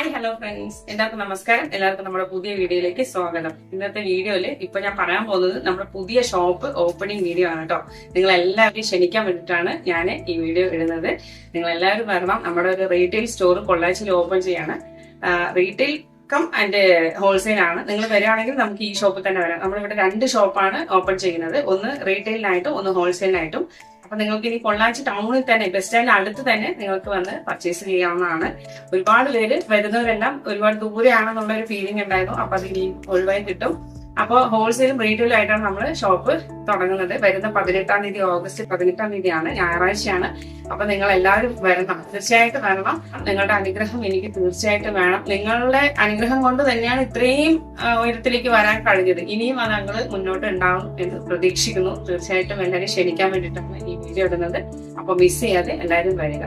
Hi hello friends, എല്ലാവർക്കും നമസ്കാരം. എല്ലാവർക്കും നമ്മുടെ പുതിയ വീഡിയോയിലേക്ക് സ്വാഗതം. ഇന്നത്തെ വീഡിയോയില് ഇപ്പൊ ഞാൻ പറയാൻ പോകുന്നത് നമ്മുടെ പുതിയ ഷോപ്പ് ഓപ്പണിംഗ് വീഡിയോ ആണ് കേട്ടോ. നിങ്ങൾ എല്ലാവരെയും ക്ഷണിക്കാൻ വേണ്ടിയിട്ടാണ് ഞാൻ ഈ വീഡിയോ ഇടുന്നത്. നിങ്ങൾ എല്ലാവരും വരണം. നമ്മുടെ ഒരു റീറ്റെയിൽ സ്റ്റോർ പൊള്ളാച്ചിയിൽ ഓപ്പൺ ചെയ്യാണ്. റീറ്റെയിൽ കം ആൻഡ് ഹോൾസെയിൽ ആണ്. നിങ്ങൾ വരികയാണെങ്കിൽ നമുക്ക് ഈ ഷോപ്പിൽ തന്നെ വരാം. നമ്മളിവിടെ 2 ഷോപ്പാണ് ഓപ്പൺ ചെയ്യുന്നത്, ഒന്ന് റീറ്റെയിലിനായിട്ടും ഒന്ന് ഹോൾസെയിലിനായിട്ടും. അപ്പൊ നിങ്ങൾക്ക് ഇനി പൊള്ളാച്ചി ടൗണിൽ തന്നെ ബസ് സ്റ്റാൻഡിന് അടുത്ത് തന്നെ നിങ്ങൾക്ക് വന്ന് പർച്ചേസ് ചെയ്യാവുന്നതാണ്. ഒരുപാട് പേര് വരുന്നവരെല്ലാം ഒരുപാട് ദൂരെയാണെന്നുള്ള ഒരു ഫീലിംഗ് ഉണ്ടായിരുന്നു. അപ്പൊ അത് ഇനി ഒഴിവായി കിട്ടും. അപ്പോൾ ഹോൾസെയിലും റീറ്റെയിലും ആയിട്ടാണ് നമ്മൾ ഷോപ്പ് തുടങ്ങുന്നത്. വരുന്ന 18-ാം തീയതി, ഓഗസ്റ്റ് 18-ാം തീയതിയാണ്, ഞായറാഴ്ചയാണ്. അപ്പൊ നിങ്ങൾ എല്ലാവരും വരണം, തീർച്ചയായിട്ടും വരണം. നിങ്ങളുടെ അനുഗ്രഹം എനിക്ക് തീർച്ചയായിട്ടും വേണം. നിങ്ങളുടെ അനുഗ്രഹം കൊണ്ട് തന്നെയാണ് ഇത്രയും ഉയരത്തിലേക്ക് വരാൻ കഴിഞ്ഞത്. ഇനിയും അത് ഞങ്ങൾ മുന്നോട്ട് ഉണ്ടാവും എന്ന് പ്രതീക്ഷിക്കുന്നു. തീർച്ചയായിട്ടും എല്ലാവരും ക്ഷണിക്കാൻ വേണ്ടിയിട്ടാണ് ഈ വീഡിയോ ഇടുന്നത്. അപ്പൊ മിസ് ചെയ്യാതെ എല്ലാവരും വരിക.